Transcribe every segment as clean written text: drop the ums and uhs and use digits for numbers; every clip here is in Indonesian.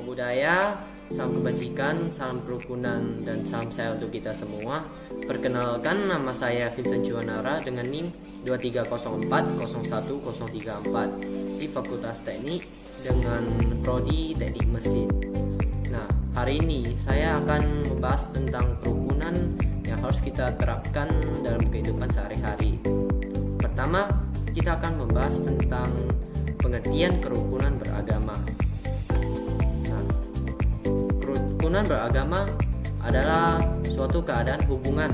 budaya, salam kebajikan, salam kerukunan, dan salam sehat untuk kita semua. Perkenalkan, nama saya Vincent Juanara dengan NIM 23040134 di Fakultas Teknik dengan Prodi Teknik Mesin. Nah, hari ini saya akan membahas tentang kerukunan yang harus kita terapkan dalam kehidupan sehari-hari. Pertama, kita akan membahas tentang pengertian kerukunan beragama. Kerukunan beragama adalah suatu keadaan hubungan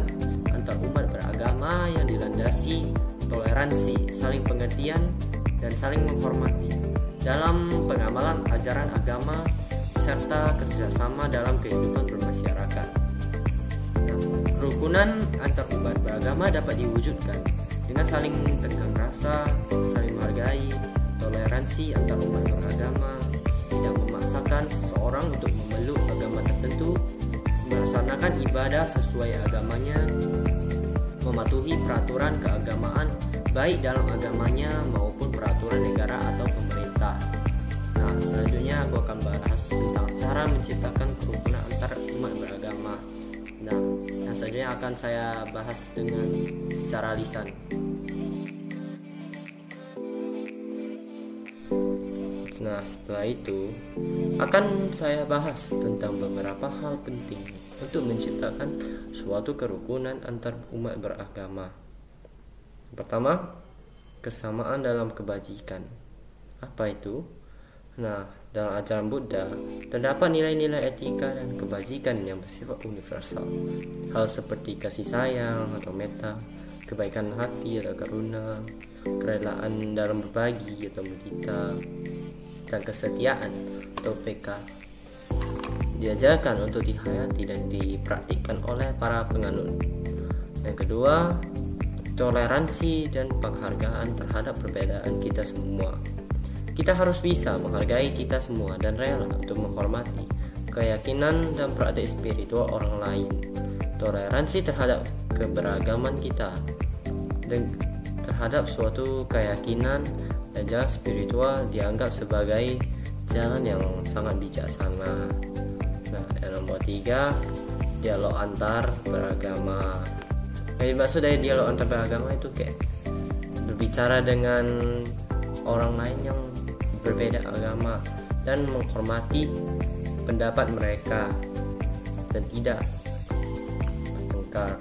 antar umat beragama yang dilandasi toleransi, saling pengertian, dan saling menghormati dalam pengamalan ajaran agama serta kerjasama dalam kehidupan bermasyarakat. Nah, kerukunan antar umat beragama dapat diwujudkan dengan saling tegang rasa, saling menghargai, toleransi antar umat beragama, tidak memaksakan seseorang untuk memeluk agama tertentu, melaksanakan ibadah sesuai agamanya, mematuhi peraturan keagamaan baik dalam agamanya maupun peraturan negara atau pemerintah. Nah, selanjutnya aku akan bahas tentang cara menciptakan kerukunan antar umat beragama. Nah, selanjutnya akan saya bahas dengan secara lisan. Nah, setelah itu akan saya bahas tentang beberapa hal penting untuk menciptakan suatu kerukunan antar umat beragama. Pertama, kesamaan dalam kebajikan. Apa itu? Nah, dalam ajaran Buddha terdapat nilai-nilai etika dan kebajikan yang bersifat universal. Hal seperti kasih sayang atau metta, kebaikan hati atau karuna, kerelaan dalam berbagi atau mudita, dan kesetiaan atau PK diajarkan untuk dihayati dan dipraktikkan oleh para penganut. Yang kedua, toleransi dan penghargaan terhadap perbedaan kita semua. Kita harus bisa menghargai kita semua dan rela untuk menghormati keyakinan dan praktik spiritual orang lain. Toleransi terhadap keberagaman kita dan terhadap suatu keyakinan dan jalan spiritual dianggap sebagai jalan yang sangat bijaksana. Nah, yang nomor 3, dialog antar beragama. Yang dimaksud dari dialog antar beragama itu kayak berbicara dengan orang lain yang berbeda agama dan menghormati pendapat mereka dan tidak bertengkar.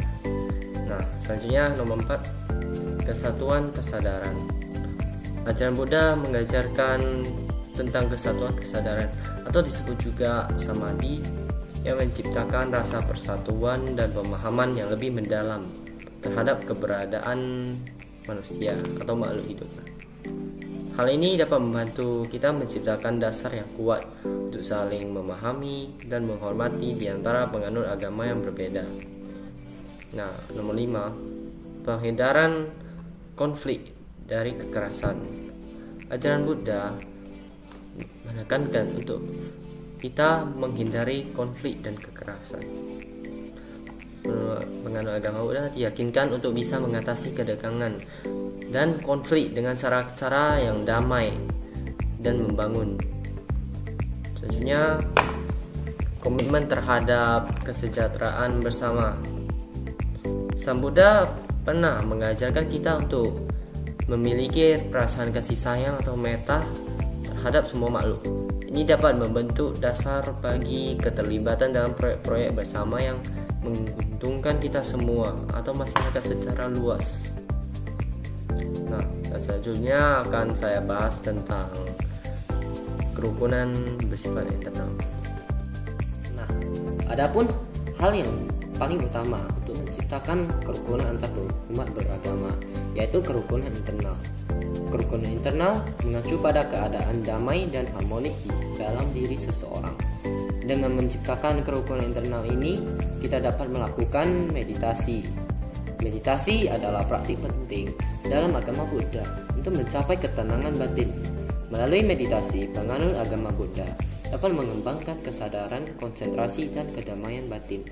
Nah, selanjutnya nomor 4, kesatuan kesadaran. Ajaran Buddha mengajarkan tentang kesatuan kesadaran atau disebut juga samadhi yang menciptakan rasa persatuan dan pemahaman yang lebih mendalam terhadap keberadaan manusia atau makhluk hidup. Hal ini dapat membantu kita menciptakan dasar yang kuat untuk saling memahami dan menghormati di antara penganut agama yang berbeda. Nah, nomor 5, penghindaran konflik dari kekerasan. Ajaran Buddha menekankan untuk kita menghindari konflik dan kekerasan. Penganut agama Buddha diyakinkan untuk bisa mengatasi ketegangan dan konflik dengan cara-cara yang damai dan membangun. Selanjutnya, komitmen terhadap kesejahteraan bersama. Sang Buddha pernah mengajarkan kita untuk memiliki perasaan kasih sayang atau metta terhadap semua makhluk. Ini dapat membentuk dasar bagi keterlibatan dalam proyek-proyek bersama yang menguntungkan kita semua atau masyarakat secara luas. Nah, selanjutnya akan saya bahas tentang kerukunan bersifat internal. Nah, adapun hal yang paling utama untuk menciptakan kerukunan antar umat beragama yaitu kerukunan internal. Kerukunan internal mengacu pada keadaan damai dan harmonis di dalam diri seseorang. Dengan menciptakan kerukunan internal ini, kita dapat melakukan meditasi. Meditasi adalah praktik penting dalam agama Buddha untuk mencapai ketenangan batin. Melalui meditasi, penganut agama Buddha dapat mengembangkan kesadaran, konsentrasi, dan kedamaian batin.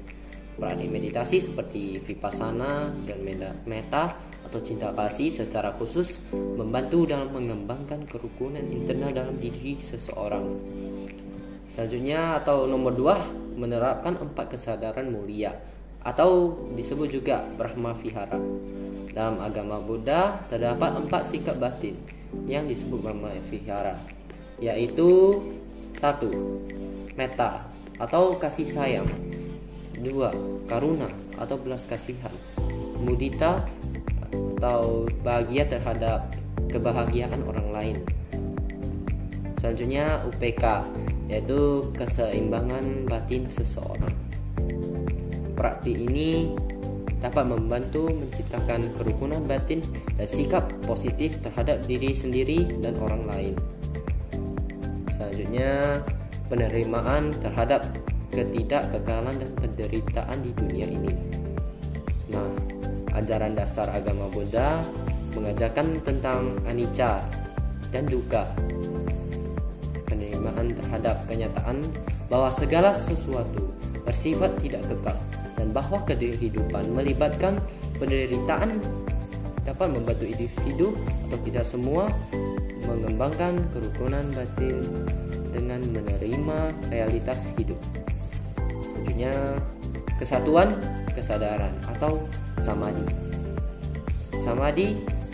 Praktik meditasi seperti vipassana dan metta atau cinta kasih secara khusus membantu dalam mengembangkan kerukunan internal dalam diri seseorang. Selanjutnya atau nomor 2, menerapkan 4 kesadaran mulia atau disebut juga Brahma Vihara. Dalam agama Buddha terdapat 4 sikap batin yang disebut Brahma Vihara, yaitu 1. Metta atau kasih sayang. 2. Karuna atau belas kasihan. Mudita atau bahagia terhadap kebahagiaan orang lain. Selanjutnya UPK, yaitu keseimbangan batin seseorang. Praktik ini dapat membantu menciptakan kerukunan batin dan sikap positif terhadap diri sendiri dan orang lain. Selanjutnya, penerimaan terhadap ketidakkekalan dan penderitaan di dunia ini. Nah, ajaran dasar agama Buddha mengajarkan tentang anicca dan dukkha. Penerimaan terhadap kenyataan bahwa segala sesuatu bersifat tidak kekal dan bahwa kehidupan melibatkan penderitaan dapat membantu individu atau kita semua mengembangkan kerukunan batin dengan menerima realitas hidup. Selanjutnya, kesatuan kesadaran atau samadhi. Samadhi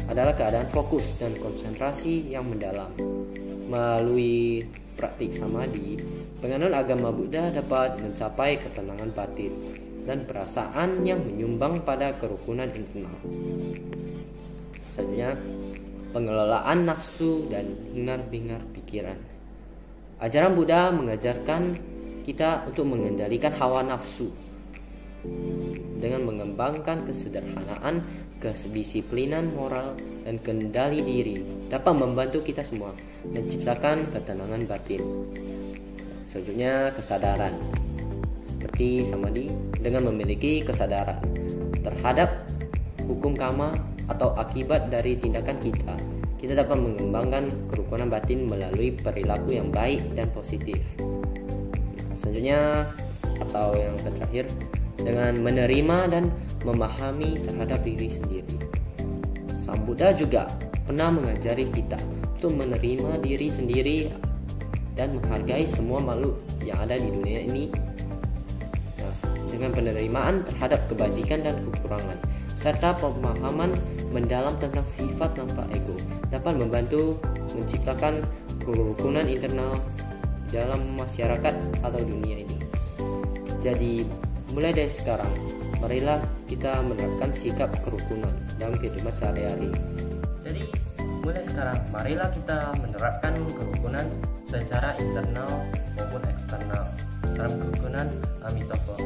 adalah keadaan fokus dan konsentrasi yang mendalam. Melalui praktik samadhi, penganut agama Buddha dapat mencapai ketenangan batin dan perasaan yang menyumbang pada kerukunan internal. Selanjutnya, pengelolaan nafsu dan hingar-bingar pikiran. Ajaran Buddha mengajarkan kita untuk mengendalikan hawa nafsu dengan mengembangkan kesederhanaan, kedisiplinan moral, dan kendali diri dapat membantu kita semua menciptakan ketenangan batin. Selanjutnya, kesadaran. Seperti samadhi, dengan memiliki kesadaran terhadap hukum karma atau akibat dari tindakan kita dapat mengembangkan kerukunan batin melalui perilaku yang baik dan positif. Selanjutnya atau yang terakhir, dengan menerima dan memahami terhadap diri sendiri. Sang Buddha juga pernah mengajari kita untuk menerima diri sendiri dan menghargai semua makhluk yang ada di dunia ini. Nah, dengan penerimaan terhadap kebajikan dan kekurangan serta pemahaman mendalam tentang sifat tanpa ego dapat membantu menciptakan kerukunan internal dalam masyarakat atau dunia ini. Jadi, mulai dari sekarang, marilah kita menerapkan sikap kerukunan dalam kehidupan sehari-hari. Jadi, mulai sekarang, marilah kita menerapkan kerukunan secara internal maupun eksternal. Salam kerukunan, Amitofo.